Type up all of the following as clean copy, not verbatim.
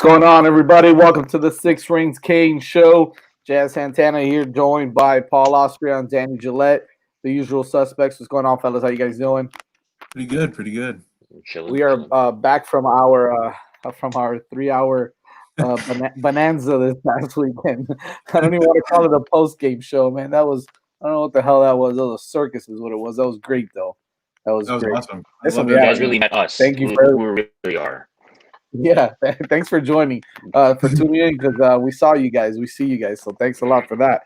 going on, everybody? Welcome to the Six Rings Kane Show. Jazz Santana here, joined by Paul Austria and Danny Gillette, the usual suspects. What's going on, fellas? How you guys doing? Pretty good, pretty good. Chilling, We are chilling. back from our 3 hour bonanza this past weekend. I don't even want to call it a post game show, man. I don't know what the hell that was. That was a circus, is what it was. That was great, though. That was That was great. awesome. I Listen, love yeah, You guys everything. really met us, thank you who, for who we really are. Yeah, thanks for joining, for tuning in because we saw you guys, we see you guys, so thanks a lot for that.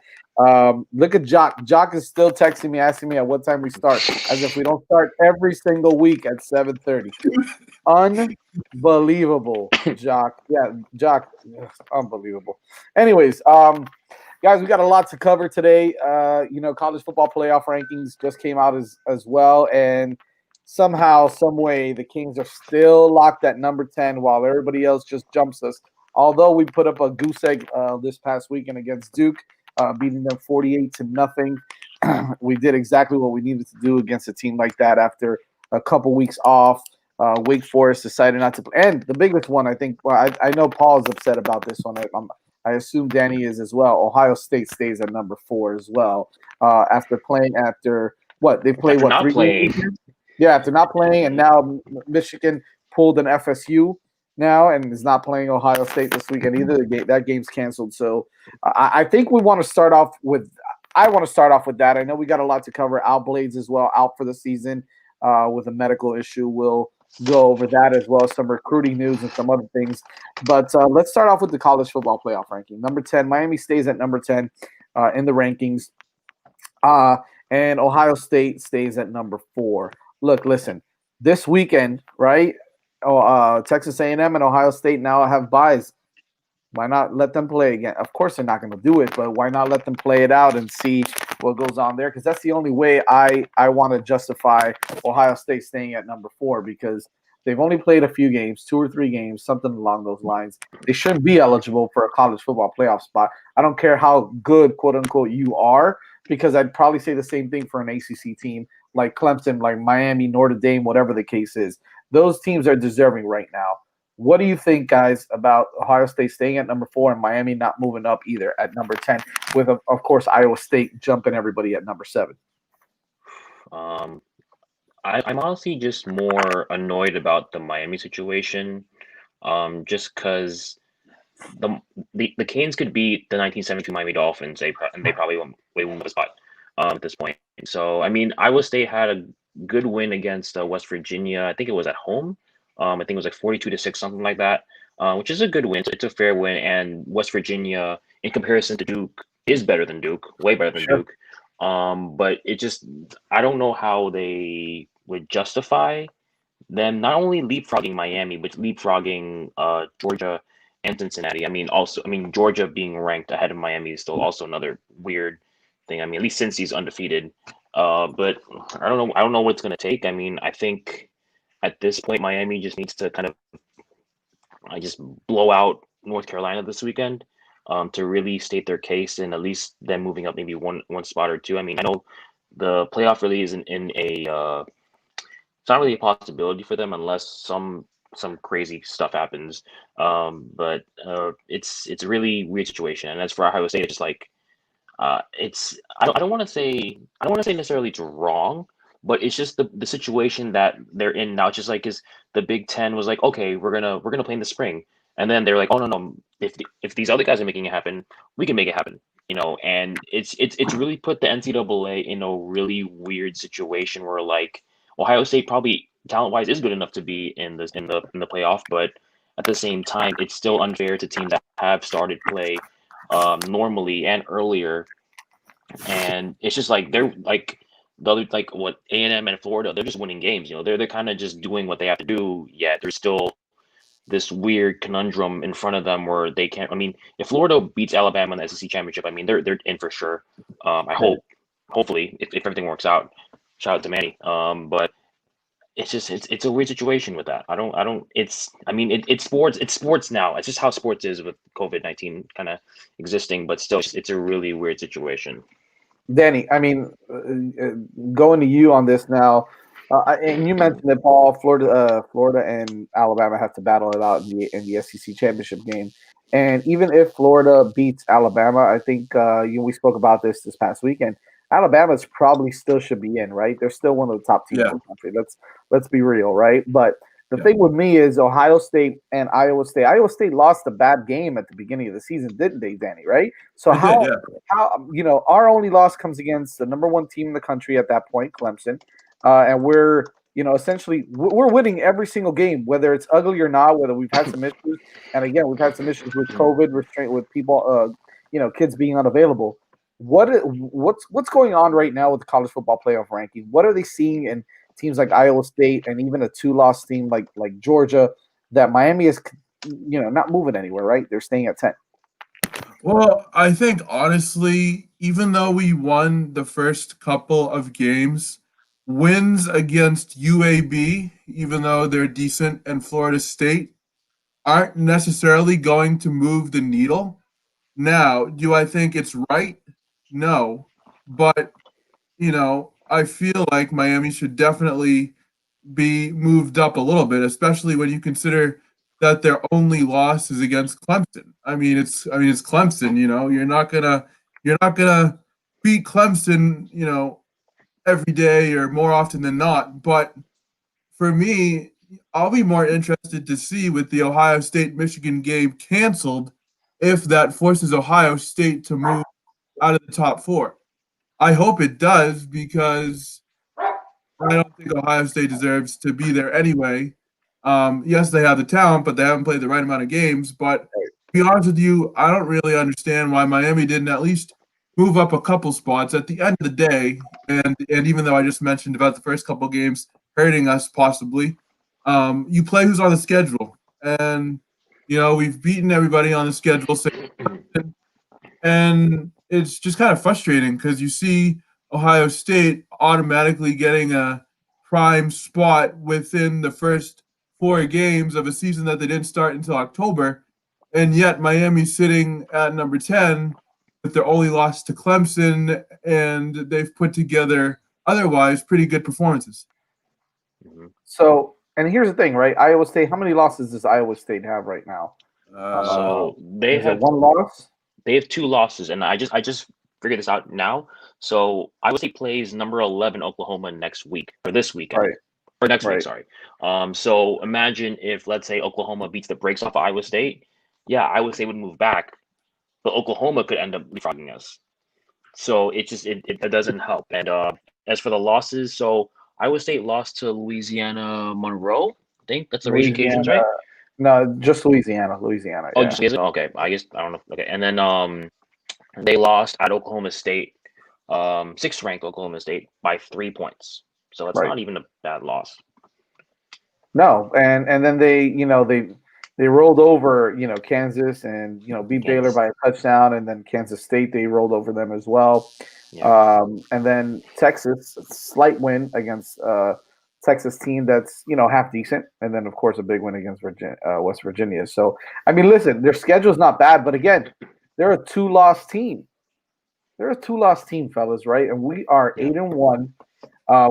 Look at Jock. Jock is still texting me, asking me at what time we start, as if we don't start every single week at 7:30. Unbelievable, Jock. Yeah, Jock, unbelievable. Anyways, guys, we got a lot to cover today. College football playoff rankings just came out as well, and somehow, some way, the Kings are still locked at number 10 while everybody else just jumps us. Although we put up a goose egg this past weekend against Duke, beating them 48-0. We did exactly what we needed to do against a team like that after a couple weeks off. Wake Forest decided not to play. And the biggest one, I think, well, I know Paul's upset about this one. I assume Danny is as well. Ohio State stays at number 4 as well. After what? They played, After what, not 3 playing, games? Yeah, after not playing, and now Michigan pulled an FSU now and is not playing Ohio State this weekend either. That game's canceled. So I think we want to start off with. I want to start off with that. I know we got a lot to cover. Blades as well, out for the season with a medical issue. We'll go over that as well as some recruiting news and some other things. But let's start off with the college football playoff ranking. Number 10, Miami stays at number 10 in the rankings, and Ohio State stays at number 4. Look, listen, this weekend, right? Texas A&M and Ohio State now have buys. Why not let them play again? Of course, they're not going to do it, but why not let them play it out and see what goes on there? Because that's the only way I want to justify Ohio State staying at number 4, because they've only played a few games, 2 or 3 games, something along those lines. They shouldn't be eligible for a college football playoff spot. I don't care how good, quote unquote, you are, because I'd probably say the same thing for an ACC team like Clemson, like Miami, Notre Dame, whatever the case is. Those teams are deserving right now. What do you think, guys, about Ohio State staying at number 4 and Miami not moving up either at number 10, with, of course, Iowa State jumping everybody at number 7? um, I'm honestly just more annoyed about the Miami situation. Just because the Canes could beat the 1972 Miami Dolphins, and they probably won't the spot at this point. So I mean, Iowa State had a good win against West Virginia. I think it was at home. I think it was like 42-6, something like that, which is a good win. It's a fair win, and West Virginia, in comparison to Duke, is better than Duke, way better than Sure. Duke. But it just, I don't know how they would justify them not only leapfrogging Miami, but leapfrogging Georgia and Cincinnati. I mean Georgia being ranked ahead of Miami is still also another weird thing. I mean, at least since he's undefeated. But I don't know. I don't know what it's gonna take. I mean, I think at this point Miami just needs to kind of I just blow out North Carolina this weekend, to really state their case and at least them moving up maybe one spot or two. I mean, I know the playoff really isn't in a it's not really a possibility for them unless some crazy stuff happens. But it's a really weird situation. And as for Ohio State, it's just like it's I don't want to say necessarily it's wrong, but it's just the situation that they're in now. It's just like is the Big Ten was like, okay, we're gonna play in the spring, and then they're like, oh no, if these other guys are making it happen, we can make it happen. And it's really put the NCAA in a really weird situation where like Ohio State probably talent wise is good enough to be in the playoff, but at the same time, it's still unfair to teams that have started play normally and earlier, and it's just like they're like the other like what A&M and Florida, they're just winning games. They're kind of just doing what they have to do. Yet there's still this weird conundrum in front of them where they can't. I mean, if Florida beats Alabama in the SEC championship, I mean they're in for sure. I Right. hope, hopefully, if everything works out. Shout out to Manny. But it's just it's a weird situation with that. I don't. It's sports now. It's just how sports is with COVID-19 kind of existing, but still, it's a really weird situation. Danny, I mean, going to you on this now. And you mentioned that Paul, Florida and Alabama have to battle it out in the SEC championship game. And even if Florida beats Alabama, I think we spoke about this past weekend. Alabama's probably still should be in, right? They're still one of the top teams Yeah. in the country. Let's be real, right? But the Yeah. thing with me is Ohio State and Iowa State. Iowa State lost a bad game at the beginning of the season, didn't they, Danny? Right? So They did, yeah. how our only loss comes against the number one team in the country at that point, Clemson, and we're essentially we're winning every single game, whether it's ugly or not, whether we've had some issues, and again we've had some issues with COVID restraint, with people, kids being unavailable. What's going on right now with the college football playoff ranking? What are they seeing in teams like Iowa State and even a two-loss team like Georgia, that Miami is not moving anywhere, right? They're staying at 10. Well, I think honestly, even though we won the first couple of games, wins against UAB, even though they're decent, and Florida State aren't necessarily going to move the needle. Now, do I think it's right? No. But, I feel like Miami should definitely be moved up a little bit, especially when you consider that their only loss is against Clemson. I mean it's Clemson. You're not gonna beat Clemson. Every day or more often than not. But for me, I'll be more interested to see with the Ohio State Michigan game canceled if that forces Ohio State to move out of the top four. I hope it does because I don't think Ohio State deserves to be there anyway. Yes, they have the talent, but they haven't played the right amount of games. But to be honest with you, I don't really understand why Miami didn't at least move up a couple spots at the end of the day. And even though I just mentioned about the first couple games hurting us possibly, you play who's on the schedule, and we've beaten everybody on the schedule. And it's just kind of frustrating because you see Ohio State automatically getting a prime spot within the first 4 games of a season that they didn't start until October. And yet Miami's sitting at number 10 with their only loss to Clemson, and they've put together otherwise pretty good performances. Mhm. So, and here's the thing, right? Iowa State. How many losses does Iowa State have right now? So they Is it have one loss? 2 losses, and I just figured this out now. So Iowa State plays number 11 Oklahoma next week, or this weekend, Right, or next week. right. Sorry. So imagine if, let's say, Oklahoma beats the brakes off of Iowa State. Yeah, Iowa State would move back, but Oklahoma could end up leapfrogging us. So it doesn't help. And as for the losses, so Iowa State lost to Louisiana Monroe. I think that's the Raging Cajuns, Louisiana. right? No, just Louisiana. Louisiana. Oh, Yeah. just okay. I guess I don't know. Okay, and then they lost at Oklahoma State, sixth ranked Oklahoma State by 3 points. So it's Right. not even a bad loss. No, and then they rolled over Kansas and beat Baylor Kansas. by a touchdown, and then Kansas State they rolled over them as well. Yeah. And then Texas, slight win against Texas team that's half decent, and then of course a big win against West Virginia. So I mean, listen, their schedule's not bad, but again, they're a two-loss team. They're a two-loss team, fellas, right? And we are Yeah. 8-1.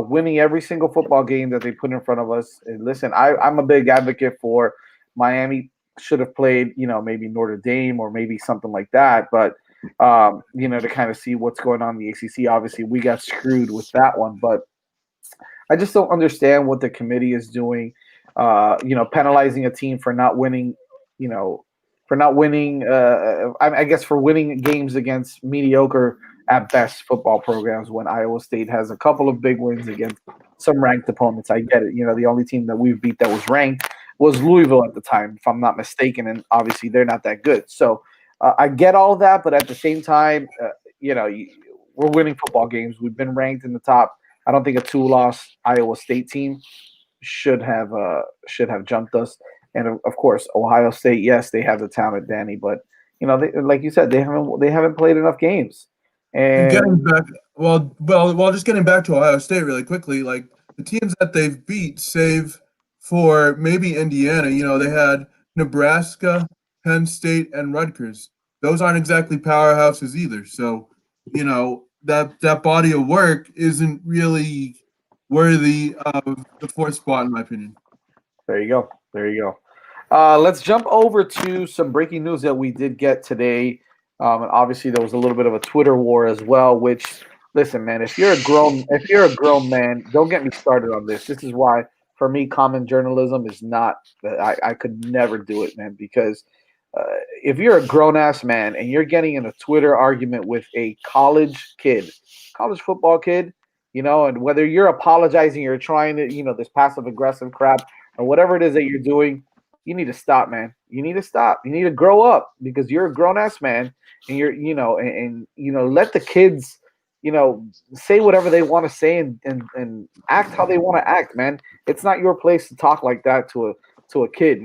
Winning every single football game that they put in front of us. And listen, I'm a big advocate for Miami should have played, maybe Notre Dame or maybe something like that. But, to kind of see what's going on in the ACC. Obviously, we got screwed with that one. But I just don't understand what the committee is doing, penalizing a team for not winning, I guess for winning games against mediocre at best football programs when Iowa State has a couple of big wins against some ranked opponents. I get it. The only team that we've beat that was ranked was Louisville at the time, if I'm not mistaken, and obviously they're not that good. So I get all that, but at the same time, we're winning football games. We've been ranked in the top. I don't think a two-loss Iowa State team should have jumped us. And of course, Ohio State, yes, they have the talent, Danny, but like you said, they haven't played enough games. And getting And back, just getting back to Ohio State really quickly, like the teams that they've beat, save for maybe Indiana, they had Nebraska, Penn State, and Rutgers. Those aren't exactly powerhouses either. So, that body of work isn't really worthy of the fourth spot, in my opinion. There you go. There you go. Let's jump over to some breaking news that we did get today. And obviously, there was a little bit of a Twitter war as well. Which, listen, man, if you're a grown man, don't get me started on this. This is why, for me, common journalism is not. I could never do it, man, because uh, if you're a grown ass man and you're getting in a Twitter argument with a college kid, college football kid, and whether you're apologizing or trying to, this passive aggressive crap or whatever it is that you're doing, you need to stop, man. You need to stop. You need to grow up because you're a grown ass man, and you're, let the kids, say whatever they want to say and act how they want to act, man. It's not your place to talk like that to a kid.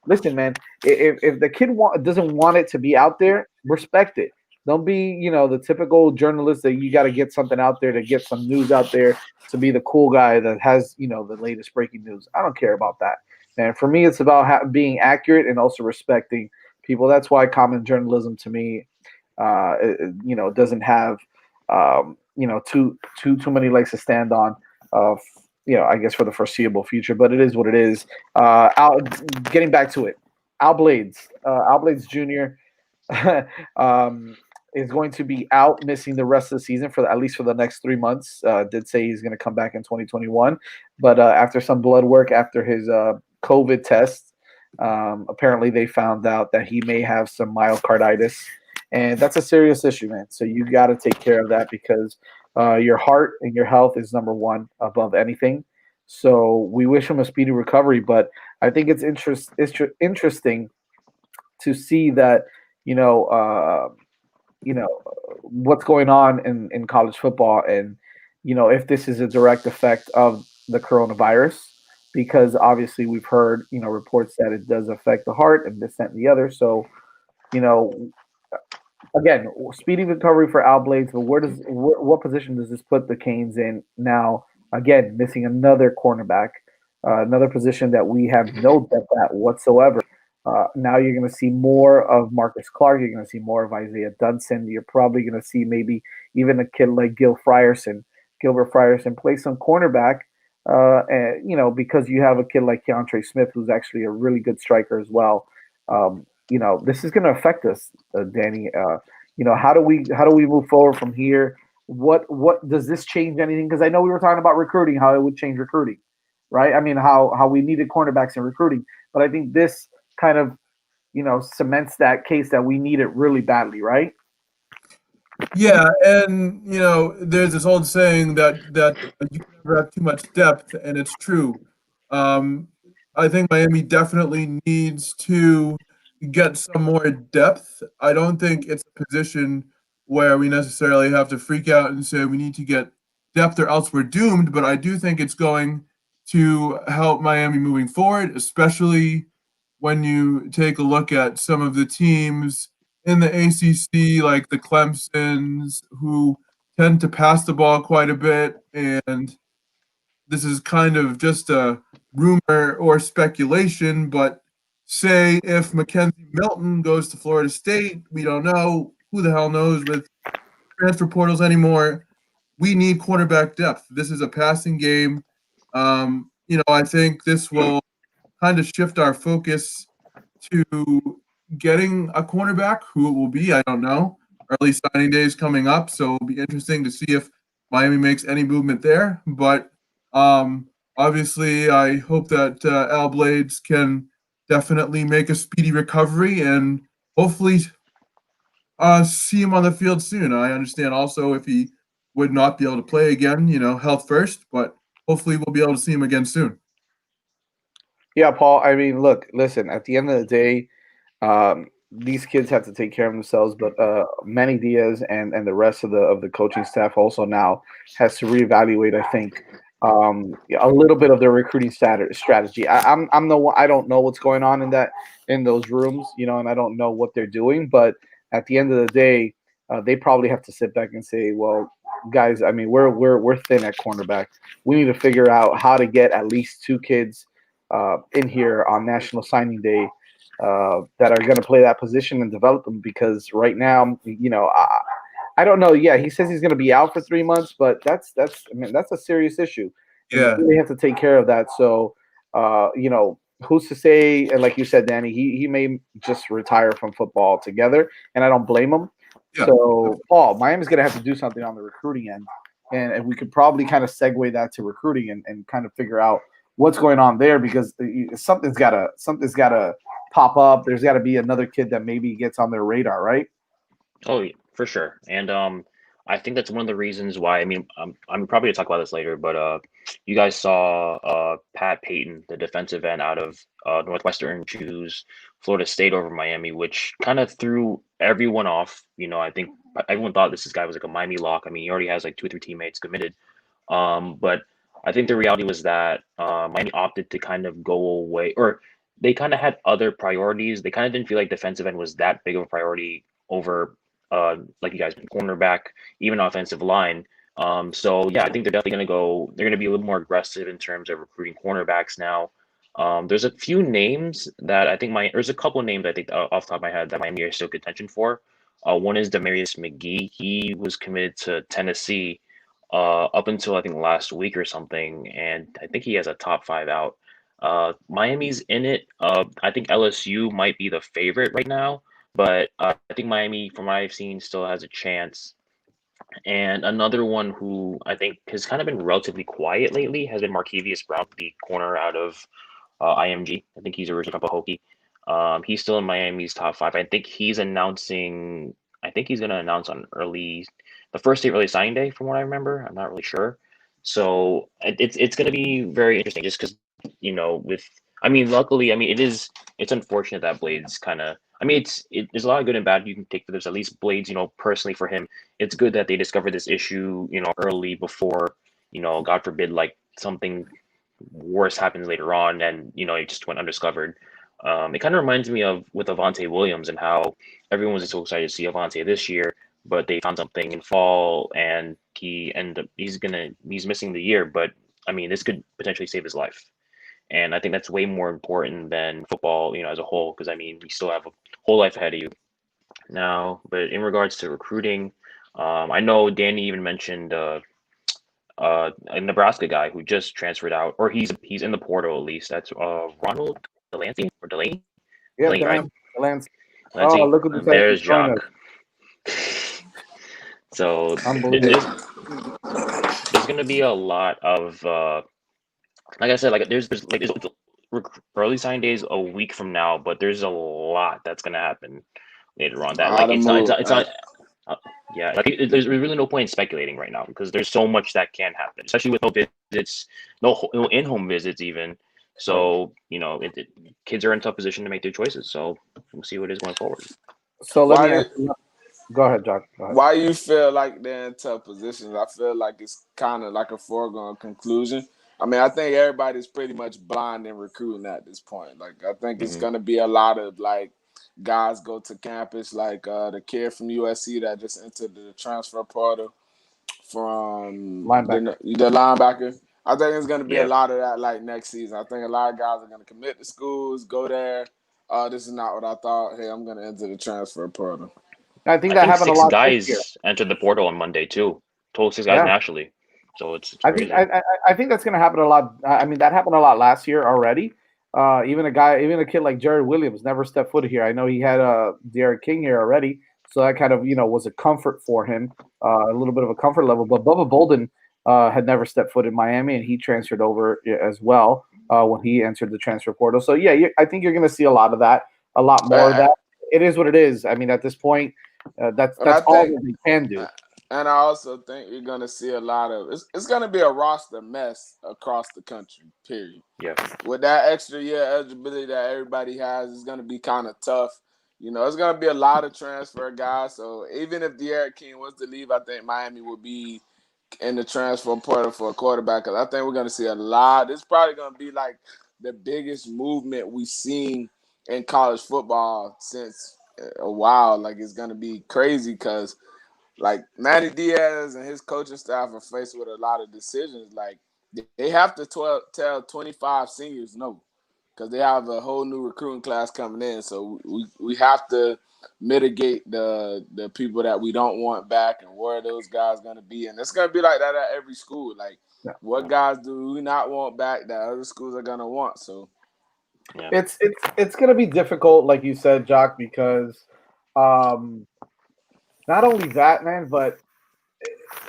Listen, man. If the kid doesn't want it to be out there, respect it. Don't be, the typical journalist that you got to get something out there to get some news out there to be the cool guy that has, the latest breaking news. I don't care about that. And for me, it's about being accurate and also respecting people. That's why common journalism to me, doesn't have, too many legs to stand on. I guess for the foreseeable future, but it is what it is. Getting back to it, Al Blades Jr. Is going to be out, missing the rest of the season for at least for the next 3 months. Did say he's going to come back in 2021, but after some blood work, after his COVID test, apparently they found out that he may have some myocarditis, and that's a serious issue, man. So you got to take care of that because your heart and your health is number one above anything. So we wish him a speedy recovery, but I think it's interesting to see that you know. What's going on in college football, and if this is a direct effect of the coronavirus, because obviously we've heard reports that it does affect the heart and this that, and the other. So you know again, speedy recovery for Al Blades, but what position does this put the Canes in now? Again, missing another cornerback, another position that we have no depth at whatsoever. Now you're going to see more of Marcus Clark. You're going to see more of Isaiah Dunson. You're probably going to see maybe even a kid like Gilbert Frierson play some cornerback. Because you have a kid like Keontre Smith, who's actually a really good striker as well. This is going to affect us, Danny. How do we move forward from here? What does this change anything? Because I know we were talking about recruiting, how it would change recruiting, right? I mean, how we needed cornerbacks in recruiting, but I think this kind of cements that case that we need it really badly, right? Yeah, and there's this old saying that you can never have too much depth, and it's true. Um, I think Miami definitely needs to get some more depth. I don't think it's a position where we necessarily have to freak out and say we need to get depth or else we're doomed, but I do think it's going to help Miami moving forward, especially when you take a look at some of the teams in the ACC, like the Clemsons, who tend to pass the ball quite a bit. And this is kind of just a rumor or speculation, but say if Mackenzie Milton goes to Florida State, we don't know. Who the hell knows with transfer portals anymore? We need quarterback depth. This is a passing game. I think this will kind of shift our focus to getting a cornerback. Who it will be, I don't know. Early signing day is coming up, so it'll be interesting to see if Miami makes any movement there. But obviously, I hope that Al Blades can definitely make a speedy recovery and hopefully see him on the field soon. I understand also if he would not be able to play again, health first, but hopefully we'll be able to see him again soon. Yeah, Paul. I mean, look, listen. At the end of the day, these kids have to take care of themselves. But Manny Diaz and the rest of the coaching staff also now has to reevaluate. I think a little bit of their recruiting strategy. I'm no I don't know what's going on in those rooms, and I don't know what they're doing. But at the end of the day, they probably have to sit back and say, well, guys, I mean, we're thin at cornerback. We need to figure out how to get at least two kids in here on National Signing Day that are going to play that position and develop them. Because right now, I don't know. Yeah, he says he's going to be out for 3 months, but that's a serious issue. and you Yeah. really have to take care of that. So, who's to say? And like you said, Danny, he may just retire from football altogether, and I don't blame him. Yeah. So, Paul, Miami's going to have to do something on the recruiting end, and we could probably kind of segue that to recruiting and kind of figure out what's going on there because something's gotta pop up. There's got to be another kid that maybe gets on their radar, right? Oh, yeah, for sure. And I think that's one of the reasons why. I mean, I'm probably gonna talk about this later, but you guys saw Pat Payton, the defensive end out of Northwestern, choose Florida State over Miami, which kind of threw everyone off. I think everyone thought this guy was like a Miami lock. I mean, he already has like two or three teammates committed. But I think the reality was that Miami opted to kind of go away, or they kind of had other priorities. They kind of didn't feel like defensive end was that big of a priority over, like you guys, cornerback, even offensive line. So yeah, I think they're definitely going to go. They're going to be a little more aggressive in terms of recruiting cornerbacks now. There's a few names that I think there's a couple of names I think off the top of my head that Miami are still contention for. One is Damarius Mcgee. He was committed to Tennessee up until I think last week or something, and I think he has a top five out. Miami's in it. I think LSU might be the favorite right now, but I think Miami, from what I've seen, still has a chance. And another one who I think has kind of been relatively quiet lately has been Markevius Brown, the corner out of IMG. I think he's originally from Pahokee. He's still in Miami's top five. I think he's announcing. I think he's going to announce on the first day early signing day, from what I remember. I'm not really sure. So it's going to be very interesting, just because with I mean, luckily, I mean it's unfortunate that Blades kind of. I mean, there's a lot of good and bad you can take for this. At least Blades, personally for him, it's good that they discovered this issue, early before, God forbid, like something worse happens later on, and it just went undiscovered. It kind of reminds me of with Avante Williams and how everyone was so excited to see Avante this year, but they found something in fall, and he's missing the year. But I mean, this could potentially save his life, and I think that's way more important than football, as a whole, because I mean, you still have a whole life ahead of you now. But in regards to recruiting, I know Danny even mentioned a Nebraska guy who just transferred out, or he's in the portal at least. That's Ronald Delancey or Delaney. Yeah, Delaney, right? Lance. Oh, Delancey. look who decided to There's join us. Jock. So Unbelievable. there's going to be a lot of like I said, like there's early sign days a week from now, but there's a lot that's going to happen later on. That like it's not. Yeah, like there's really no point in speculating right now because there's so much that can happen, especially with no visits, no in-home visits even. So kids are in a tough position to make their choices. So we'll see what it is going forward. So let Why me do ask you. Go ahead, Jock. Go ahead. why you feel like they're in tough positions? I feel like it's kind of like a foregone conclusion. I mean, I think everybody's pretty much blind in recruiting at this point. Like, I think it's Hmm. gonna be a lot of like guys go to campus, like the kid from USC that just entered the transfer portal from Linebacker. the linebacker. I think it's gonna be a Yeah. lot of that like next season. I think a lot of guys are gonna commit to schools, go there. This is not what I thought. Hey, I'm gonna enter the transfer portal. I think I that think happened a six lot this year. guys entered the portal on Monday too. Total six guys Yeah. nationally. So it's I think crazy. I think that's going to happen a lot. I mean, that happened a lot last year already. Even a kid like Jared Williams never stepped foot here. I know he had Derek King here already, so that kind of was a comfort for him, a little bit of a comfort level. But Bubba Bolden had never stepped foot in Miami, and he transferred over as well when he entered the transfer portal. So yeah, I think you're going to see a lot of that, a lot more of Uh, that. It is what it is. I mean, at this point, that's But I all think, that they can do. and I also think you're gonna see a lot of it's gonna be a roster mess across the country. Period. Yeah. With that extra year eligibility that everybody has, it's gonna be kind of tough. It's gonna be a lot of transfer guys. So even if De'Aaron King was to leave, I think Miami would be in the transfer portal for a quarterback. Cause I think we're gonna see a lot. It's probably gonna be like the biggest movement we've seen in college football since a while. Like it's gonna be crazy because like Manny Diaz and his coaching staff are faced with a lot of decisions. Like they have to tell 25 seniors no because they have a whole new recruiting class coming in. So we have to mitigate the people that we don't want back and where those guys going to be. And it's going to be like that at every school. Like, what guys do we not want back that other schools are going to want? So it's going to be difficult, like you said, Jock, because not only that, man, but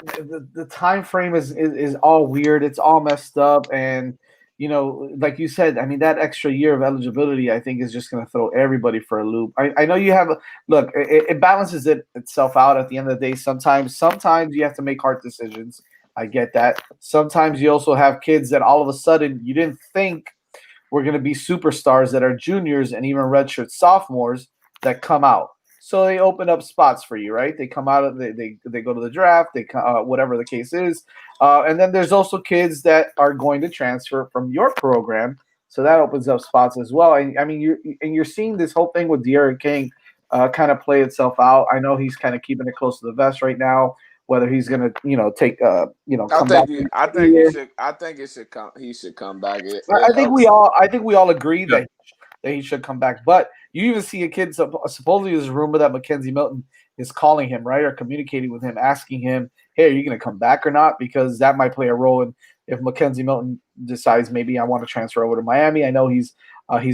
the time frame is all weird. It's all messed up, and like you said, I mean, that extra year of eligibility, I think, is just going to throw everybody for a loop. I know you have look. It balances itself out at the end of the day. Sometimes you have to make hard decisions. I get that. Sometimes you also have kids that all of a sudden you didn't think were going to be superstars that are juniors and even redshirt sophomores that come out. So they open up spots for you, right? They come out, they go to the draft, whatever the case is, and then there's also kids that are going to transfer from your program, so that opens up spots as well. And I mean, you're seeing this whole thing with De'Aaron King kind of play itself out. I know he's kind of keeping it close to the vest right now. Whether he's gonna, take, come back. I think it should come. He should come back. I think we all agree that he should come back. But you even see a kid, supposedly there's a rumor that Mackenzie Milton is calling him, right, or communicating with him, asking him, hey, are you going to come back or not? Because that might play a role in if Mackenzie Milton decides maybe I want to transfer over to Miami. I know he's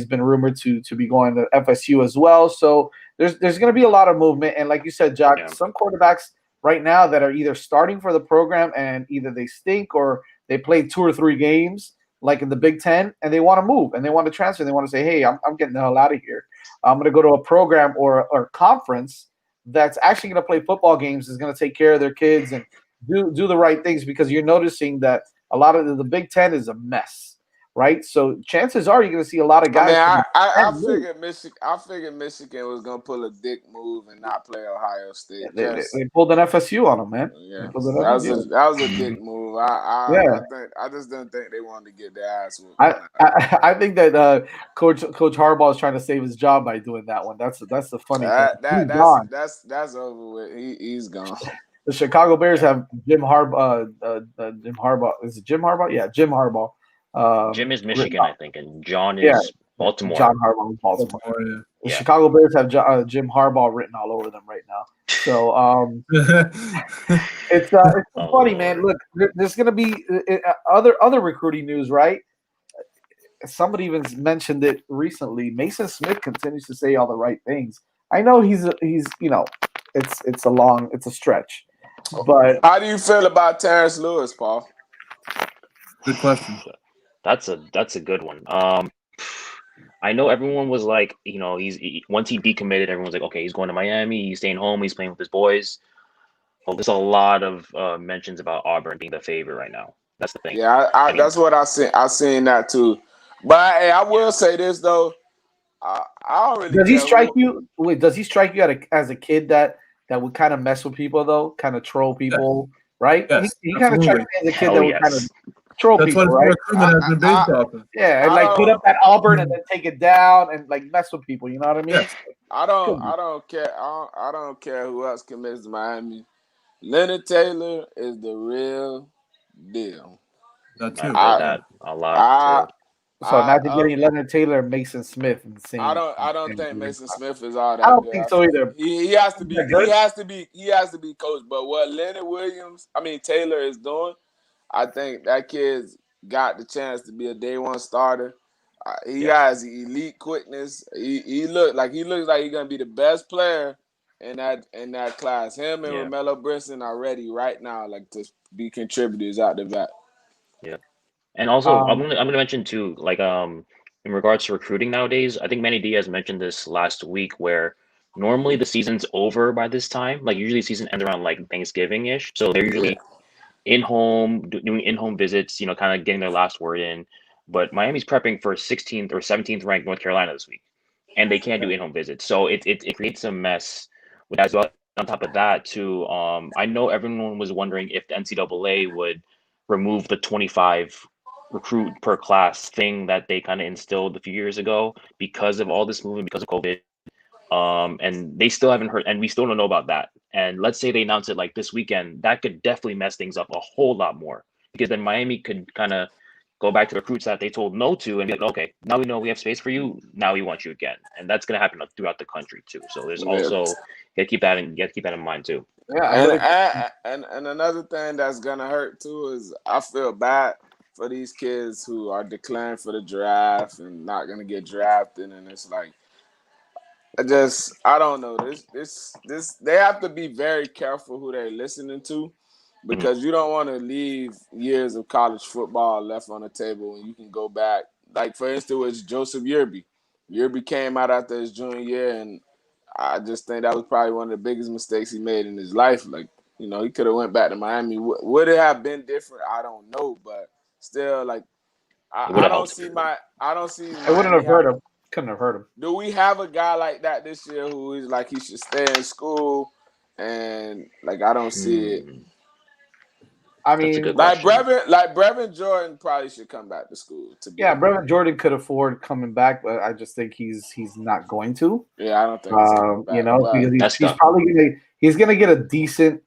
been rumored to be going to FSU as well. So there's going to be a lot of movement. And like you said, Jack, some quarterbacks right now that are either starting for the program and either they stink or they played 2 or 3 games like in the Big Ten, and they want to move and they want to transfer. They want to say, hey, I'm getting the hell out of here. I'm going to go to a program or conference that's actually going to play football games, is going to take care of their kids and do the right things, because you're noticing that a lot of the Big Ten is a mess, right? So chances are you're going to see a lot of guys. I figured Michigan was going to pull a dick move and not play Ohio State. They pulled an FSU on them, man. Yeah, that was a dick move. I just didn't think they wanted to get their ass whooped. I think that Coach Harbaugh is trying to save his job by doing that one. That's the funny thing. That's over with. He's gone. The Chicago Bears have Jim Harbaugh. Jim Harbaugh, is it Jim Harbaugh? Yeah, Jim Harbaugh. Jim is Michigan, I think, and John is Baltimore. John Harbaugh is Baltimore. The Chicago Bears have Jim Harbaugh written all over them right now. So it's funny, man. Look, there's going to be other recruiting news, right? Somebody even mentioned it recently. Mason Smith continues to say all the right things. I know he's it's a stretch, but how do you feel about Terrence Lewis, Paul? Good question. That's a good one. I know everyone was like, once he decommitted, everyone's like, okay, he's going to Miami, he's staying home, he's playing with his boys. Well, there's a lot of mentions about Auburn being the favorite right now. That's the thing. Yeah, that's what I seen. I seen that too. But hey, I will say this though. I don't really. Does he strike you? Wait, does he strike you as a kid that would kind of mess with people though, kind of troll people, right? Yes, he kind of strikes me as a kid that would kind of troll people, right? Recruitment has been based off of. Yeah, and like put up that Auburn and then take it down and like mess with people. You know what I mean? Yes. I don't care. I don't care who else commits to Miami. Leonard Taylor is the real deal. I've heard that a lot too. So imagine getting Leonard Taylor and Mason Smith in the same. I don't think Mason Smith is all that. I don't think so either. He has to be. He has to be coached. But what Taylor is doing, I think that kid's got the chance to be a day one starter. He has elite quickness. He looks like he's gonna be the best player in that class. Him and Romello Brinson are ready right now, like to be contributors out the back. Yeah. And also, I'm gonna mention too, like in regards to recruiting nowadays, I think Manny Diaz mentioned this last week, where normally the season's over by this time. Like usually the season ends around like Thanksgiving-ish, so they're usually doing in-home visits, kind of getting their last word in. But Miami's prepping for 16th or 17th ranked North Carolina this week, and they can't do in-home visits, so it creates a mess with that as well. On top of that, too, I know everyone was wondering if the NCAA would remove the 25 recruit per class thing that they kind of instilled a few years ago because of all this movement, because of COVID. And they still haven't heard, and we still don't know about that. And let's say they announce it like this weekend, that could definitely mess things up a whole lot more, because then Miami could kind of go back to recruits that they told no to, and be like, okay, now we know we have space for you. Now we want you again, and that's gonna happen throughout the country too. So there's also you gotta keep that in mind too. Yeah, and another thing that's gonna hurt too is I feel bad for these kids who are declaring for the draft and not gonna get drafted, and it's like I don't know this they have to be very careful who they're listening to because you don't want to leave years of college football left on the table when you can go back. Like for instance, with Joseph Yerby. Yerby came out after his junior year, and I just think that was probably one of the biggest mistakes he made in his life. Like, you know, he could have went back to Miami. Would it have been different? I don't know, but still, like, I don't see it wouldn't Miami have hurt him. Couldn't have hurt him. Do we have a guy like that this year who is like he should stay in school? And like I don't see it. I mean, Brevin Jordan probably should come back to school. Brevin Jordan could afford coming back, but I just think he's not going to. Yeah, I don't think he's coming back, you know, because he's probably gonna get a decent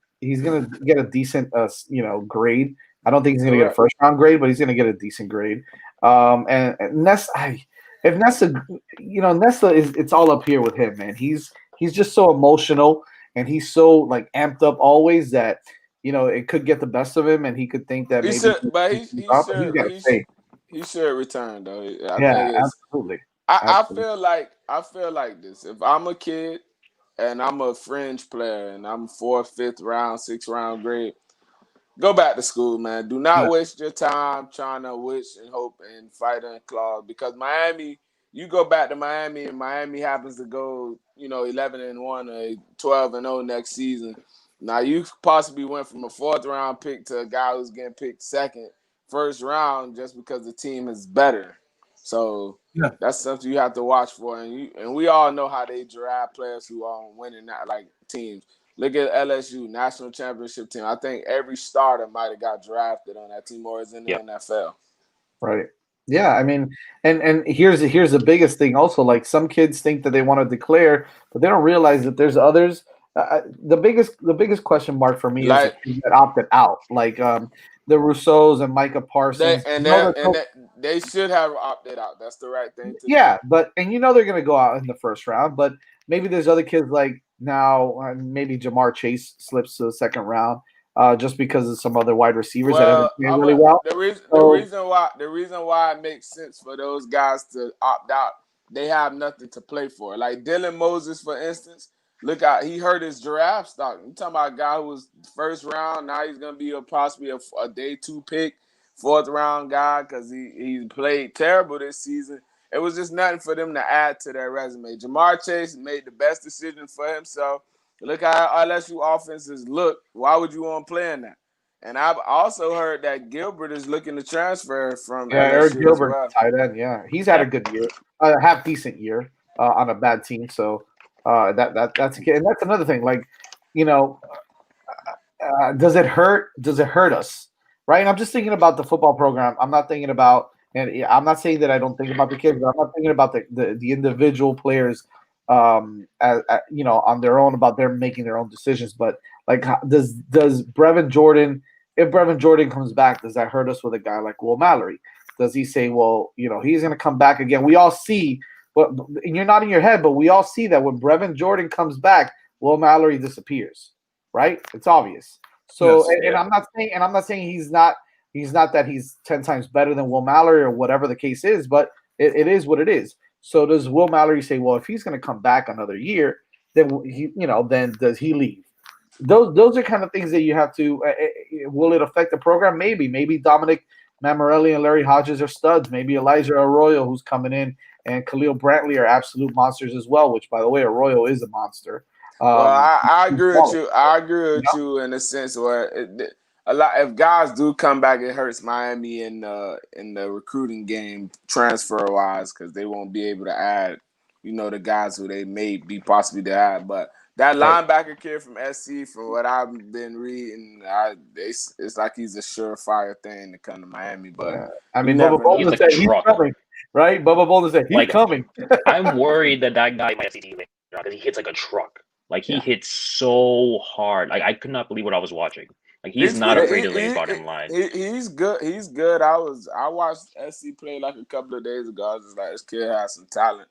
grade. I don't think he's gonna get a first round grade, but he's gonna get a decent grade. And Nesta, if Nesta, Nesta it's all up here with him, man. He's just so emotional and he's so like amped up always that. It could get the best of him, and he could think that he should return though. Absolutely. I feel like this. If I'm a kid and I'm a fringe player and I'm 4th, 5th round, 6th round grade, go back to school, man. Do not waste your time trying to wish and hope and fight and claw because Miami. You go back to Miami, and Miami happens to go, 11-1 or 12-0 next season. Now you possibly went from a 4th round pick to a guy who's getting picked 2nd, 1st round just because the team is better. So that's something you have to watch for. And we all know how they draft players who are winning like teams. Look at LSU national championship team. I think every starter might have got drafted on that team or is in the NFL. Right. Yeah, I mean, and here's the biggest thing. Also, like some kids think that they want to declare, but they don't realize that there's others. The biggest question mark for me is that opted out, like the Rousseaus and Micah Parsons. They should have opted out. That's the right thing to do. Yeah, but they're going to go out in the first round. But maybe there's other kids like now, maybe Jamar Chase slips to the 2nd round, just because of some other wide receivers that haven't played really well. The reason why it makes sense for those guys to opt out, they have nothing to play for. Like Dylan Moses, for instance. Look out, he hurt his draft stock. You're talking about a guy who was 1st round. Now he's going to be possibly a day 2 pick, 4th round guy because he played terrible this season. It was just nothing for them to add to their resume. Jamar Chase made the best decision for himself. Look how LSU offenses look. Why would you want to play in that? And I've also heard that Gilbert is looking to transfer from LSU Eric Gilbert, as well. tight end. Yeah, he's had a good year, a half decent year on a bad team. So. That's and that's another thing. Like, does it hurt? Does it hurt us? Right? And I'm just thinking about the football program. I'm not thinking about, and I'm not saying that I don't think about the kids, but I'm not thinking about the individual players, on their own about them making their own decisions. But like, does Brevin Jordan, if Brevin Jordan comes back, does that hurt us with a guy like Will Mallory? Does he say, well, he's going to come back again? We all see. But you're nodding your head, but we all see that when Brevin Jordan comes back, Will Mallory disappears, right? It's obvious. So, and I'm not saying he's not that he's 10 times better than Will Mallory or whatever the case is, but it is what it is. So does Will Mallory say, well, if he's going to come back another year, then then does he leave? Those are kind of things that you have to. Will it affect the program? Maybe Dominic Mammarelli and Larry Hodges are studs. Maybe Elijah Arroyo, who's coming in, and Khalil Brantley are absolute monsters as well, which, by the way, Arroyo is a monster. I agree with you. I agree with you in the sense where if guys do come back, it hurts Miami in the recruiting game transfer-wise because they won't be able to add, the guys who they may be possibly to add. But that linebacker kid from SC, from what I've been reading, it's like he's a surefire thing to come to Miami. But I mean, Bubba Bolden said he's coming. Right? Bubba Bolden said he's coming. I'm worried that guy might see later because he hits like a truck. Like he hits so hard. Like I could not believe what I was watching. Like he's not afraid to lay his bottom line. He's good. He's good. I watched SC play like a couple of days ago. I was just like, this kid has some talent.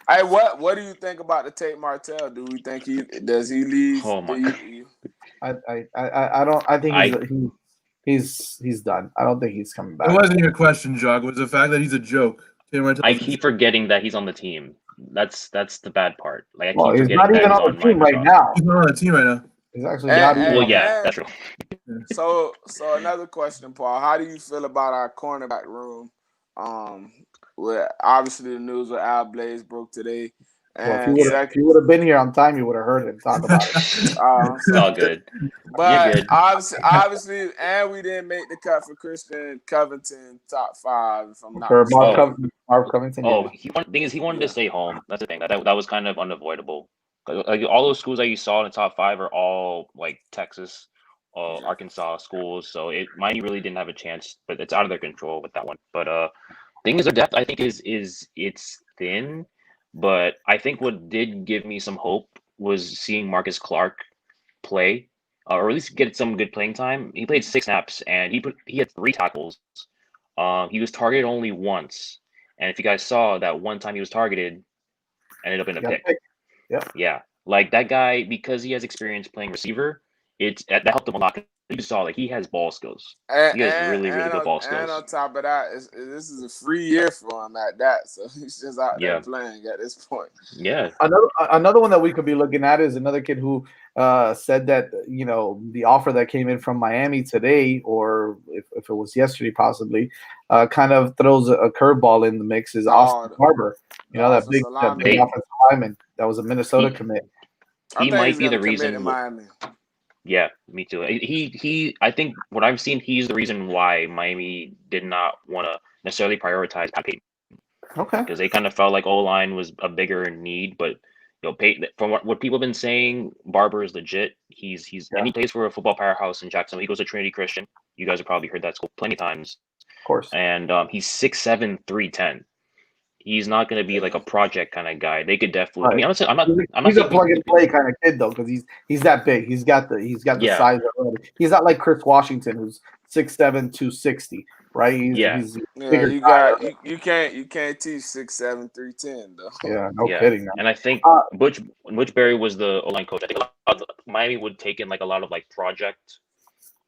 Hey, what do you think about the Tate Martell? Do we think he leave? Oh my I don't. I think he's done. I don't think he's coming back. It wasn't your question, Jog. It was the fact that he's a joke. I keep forgetting that he's on the team. That's the bad part. Like I Well, keep he's forgetting not even that on the team right now. He's not on the team right now. He's actually not even. Well, yeah, that's true. So another question, Paul. How do you feel about our cornerback room? Where obviously the news with Al Blaze broke today. And if you would have been here on time, you would have heard him talk about it. It's all good. But You're good. obviously, and we didn't make the cut for Christian Covington top 5. If I'm not For mistaken. Marv Covington. Oh, the thing is, he wanted to stay home. That's the thing. That was kind of unavoidable. Like all those schools that you saw in the top 5 are all like Texas, Arkansas schools. So Miami really didn't have a chance, but it's out of their control with that one. But thing is, their depth I think is it's thin. But I think what did give me some hope was seeing Marcus Clark play, or at least get some good playing time. He played 6 snaps and he had 3 tackles. He was targeted only once, and if you guys saw that one time he was targeted, ended up in a pick. Yeah, like that guy, because he has experience playing receiver, that helped him a lot. You saw like he has ball skills. He has really good ball skills. And on top of that, this is a free year for him at that, so he's just out there playing at this point. Yeah. Another one that we could be looking at is another kid who said that the offer that came in from Miami today, or if it was yesterday possibly, kind of throws a curveball in the mix. Is Austin Barber? That big offensive lineman that was a Minnesota commit. He might be the reason. In Miami. Yeah, me too. I think what I've seen, he's the reason why Miami did not want to necessarily prioritize Peyton. Okay. Because they kind of felt like O-line was a bigger need, but Peyton, from what people have been saying, Barber is legit. And he plays for a football powerhouse in Jacksonville. He goes to Trinity Christian. You guys have probably heard that school plenty of times. Of course. And he's 6'7", 310. He's not going to be like a project kind of guy. They could definitely. Right. I mean, honestly, I'm not. He's a plug and play kind of kid though, because he's that big. He's got the size already. He's not like Chris Washington, who's 6'7", 260, right? He's bigger. You can't teach 6'7", 310 though. Yeah, no kidding. And I think Butch Berry was the O-line coach. I think Miami would take in like a lot of like project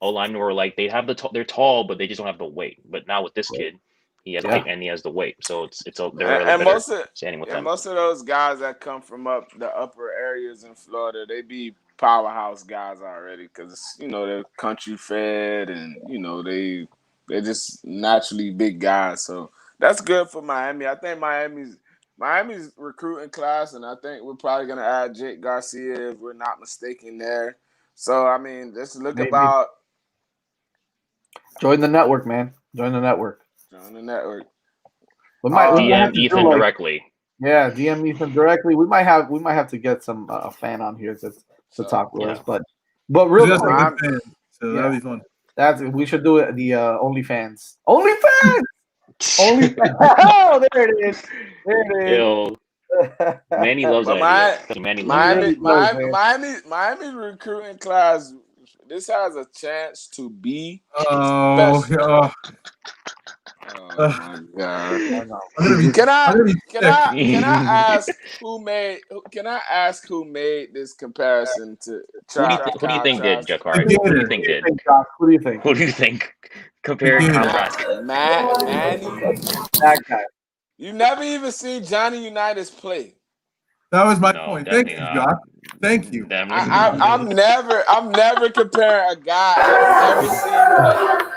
O-line where like they have they're tall, but they just don't have the weight. But now with this kid. He has height and he has the weight, so most of those guys that come from the upper areas in Florida, they be powerhouse guys already because they're country fed and they're just naturally big guys. So that's good for Miami. I think Miami's recruiting class, and I think we're probably gonna add Jake Garcia if we're not mistaken there. So I mean, just look about. Join the network, man. Join the network. On the network. DM Ethan directly. Yeah, DM Ethan directly. We might have to get some fan on here to talk with us, but really, so that'll be fun. We should do it. The OnlyFans. OnlyFans. Oh, there it is. Yo, Manny loves that. Miami recruiting class. This has a chance to be. Oh my God! Can I ask who made this comparison to? Who do you think did, Jakari? Who do you think did? Who do you think? Who do you think compared to Manny? That guy. You never even seen Johnny Unitas play. That was my point. Thank you, Jock. Thank you. I'm never comparing a guy I've never seen play.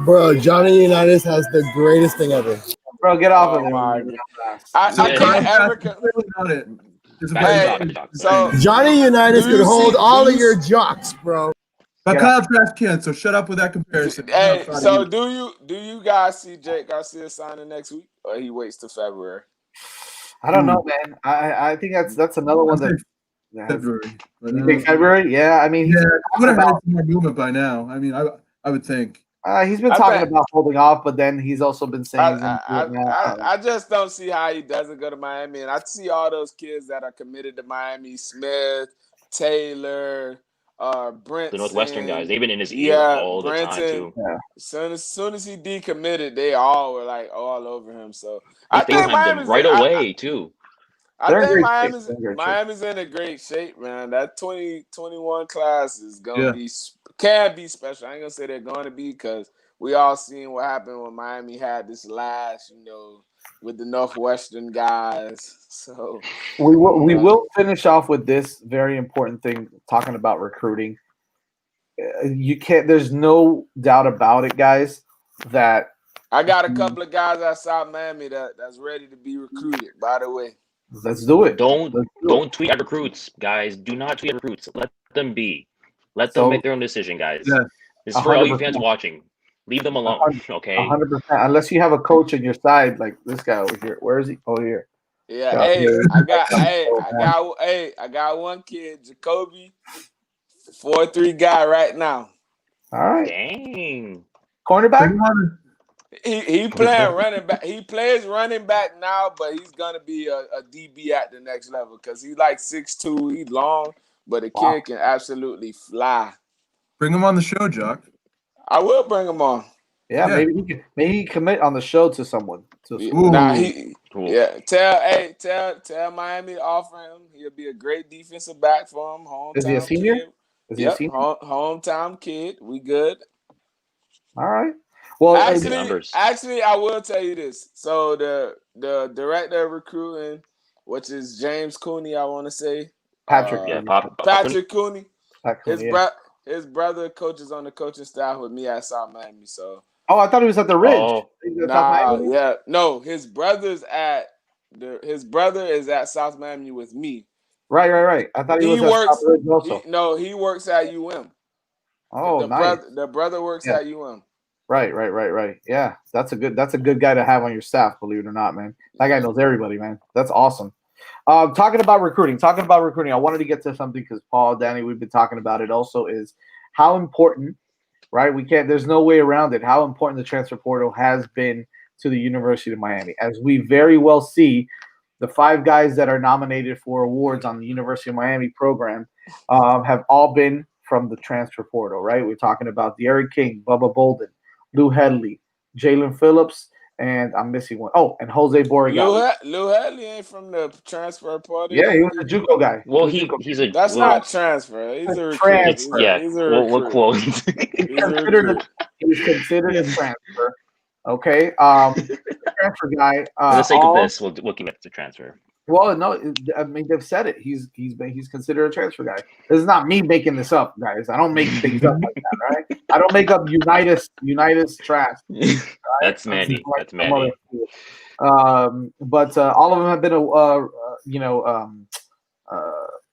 Bro, Johnny Unitas has the greatest thing ever. Bro, get off of him. I can't ever. So Johnny Unitas could hold all of your jocks, bro. But Kyle Trask can't, so shut up with that comparison. Hey, so do you guys see Jake Garcia signing next week, or he waits till February? I don't know, man. I think that's another one that February. You think February? Yeah, I mean, I would have had some more movement by now. I mean, I would think. He's been talking about holding off, but then he's also been saying I just don't see how he doesn't go to Miami. And I see all those kids that are committed to Miami: Smith, Taylor, Williams, Johnny. The Brenton. Northwestern guys, they've been in his ear all the time Brenton. too. Yeah. As soon as he decommitted, they all were like all over him. So They I think FaceTimed him Miami's right away too. I They're in think great shape. Miami's They're in great shape. Miami's in a great shape, man. That 2021 class is gonna Yeah. be can be special. I ain't gonna say they're going to be because we all seen what happened when Miami had this last, with the Northwestern guys. So We will finish off with this very important thing, talking about recruiting. You can't. There's no doubt about it, guys, that I got a couple of guys at South Miami that's ready to be recruited. By the way, let's do it. Don't tweet at recruits, guys. Do not tweet at recruits. Let them be. Let them So- make their own decision, guys. Yeah. This is for all you 100%. fans watching. Leave them alone, okay? 100%. Unless you have a coach on your side, like this guy over here. Where is he? Oh, here. yeah. Yeah, Hey, yeah. I got one kid, Jacoby, 4-3 guy right now. All right. Dang. Cornerback. He playing running back. He plays running back now, but he's gonna be a DB at the next level because he's like 6'2". He's long, but the Wow. kid can absolutely fly. Bring him on the show, Jock. I will bring him on. Yeah, Yeah. maybe he commit on the show to someone. Ooh. Nah, Cool. yeah. Tell Miami to offer him. He'll be a great defensive back for him. Hometown Is he a senior? kid. Is he a senior? Hometown kid. We good. All right. Well, Actually, I will tell you this. So the director of recruiting, which is James Cooney, I want to say. Patrick. Yeah, Patrick Cooney. Patrick, His brother coaches on the coaching staff with me at South Miami. So. Oh, I thought he was at the Ridge. Oh. No, his brother is at South Miami with me. Right. I thought he was at South Ridge also. He works at UM. Oh, nice. The brother works at UM. Right. Yeah, that's a good guy to have on your staff. Believe it or not, man. That guy knows everybody, man. That's awesome. Talking about recruiting. I wanted to get to something because Paul, Danny, we've been talking about it. Also, is how important. Right, there's no way around it. How important the transfer portal has been to the University of Miami, as we very well see, the 5 guys that are nominated for awards on the University of Miami program have all been from the transfer portal. Right, we're talking about Derek King, Bubba Bolden, Lou Headley, Jalen Phillips, and I'm missing one. Oh, and Jose Borregales. Lou Headley ain't from the transfer portal. Yeah, he was a JUCO guy. Well, he's a. That's not transfer. He's a recruit. Transfer. He's a recruit. What quote? He's considered a transfer. Okay. Transfer guy. For the sake of this, we'll commit to transfer. Well, no, I mean they've said it. He's considered a transfer guy. This is not me making this up, guys. I don't make things up like that, right? I don't make up Unitas trash. Right? That's Manny. That's Manny. But all of them have been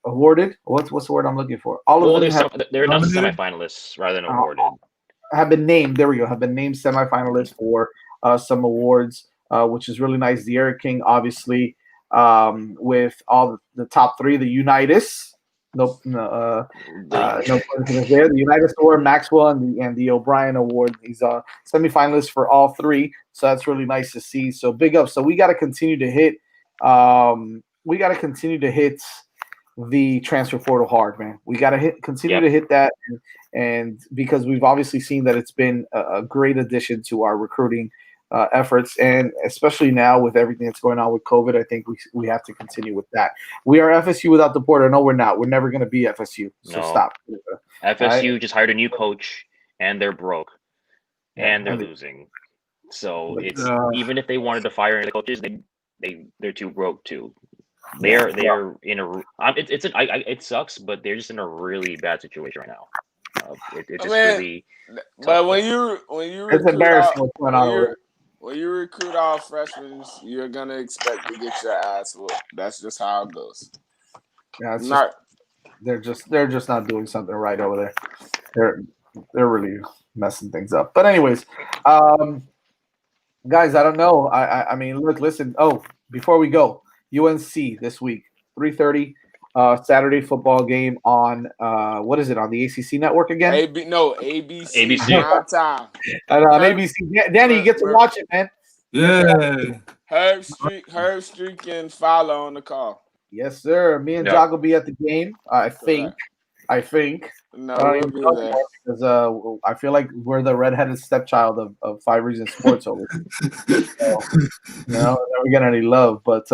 awarded. What's the word I'm looking for? All of them they're not semifinalists rather than awarded. Have been named. There we go. Have been named semifinalists for some awards, which is really nice. The Eric King, obviously, with all the top 3, the Unitas. No coincidence there. The Unitas Award, Maxwell, and the O'Brien Award. He's semifinalists for all 3, so that's really nice to see. So big up. So we got to continue to hit. The transfer portal hard, man. We got to continue to hit that, and because we've obviously seen that it's been a great addition to our recruiting efforts, and especially now with everything that's going on with COVID, I think we have to continue with that. We are FSU without the portal. No, we're not. We're never going to be FSU. So stop. FSU just hired a new coach, and they're broke, and they're losing. So it's even if they wanted to fire any of the coaches, they're too broke too. They're in a it sucks, but they're just in a really bad situation right now. But when you it's embarrassing what's going on. When you recruit all freshmen, you're gonna expect to get your ass whooped. That's just how it goes. Yeah, they're just not doing something right over there. They're really messing things up. But anyways, guys, I don't know. I mean, listen. Oh, before we go. UNC this week, 3:30, Saturday football game on what is it on the ACC network again? ABC. Prime time. And on ABC, Danny, you get to watch it, man. Yeah. Herb Streak and Fowler on the call. Yes, sir. Me and Jock will be at the game. I think. No, we'll be there. Because I feel like we're the redheaded stepchild of 5 Reasons Sports over here. So, never get any love. But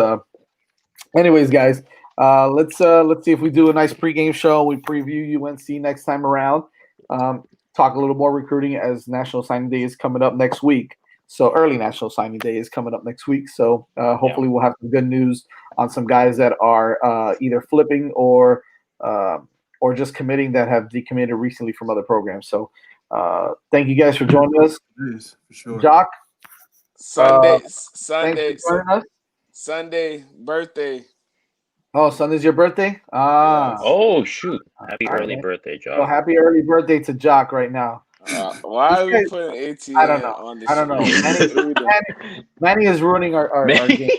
anyways, guys, let's see if we do a nice pregame show. We preview UNC next time around. Talk a little more recruiting as National Signing Day is coming up next week. So early National Signing Day is coming up next week. So hopefully we'll have some good news on some guys that are either flipping or just committing that have decommitted recently from other programs. So thank you guys for joining us. Yes, for sure. Jock, Sunday, thanks for joining us. Sunday birthday. Oh, Sunday's your birthday? Oh shoot! Happy All right, early man. birthday, So Jock. happy early birthday to Jock right now. Why are we putting ATN I don't know. on the I don't know. screen? Manny is ruining our game.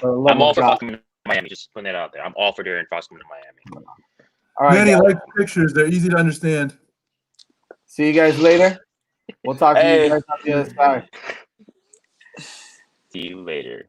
I'm all for Fox coming to Miami. Just putting that out there. I'm all for Darren Fox coming to Miami. All right, Manny guys. likes pictures. They're easy to understand. See you guys later. We'll talk to you Hey. guys on the other side. See you later.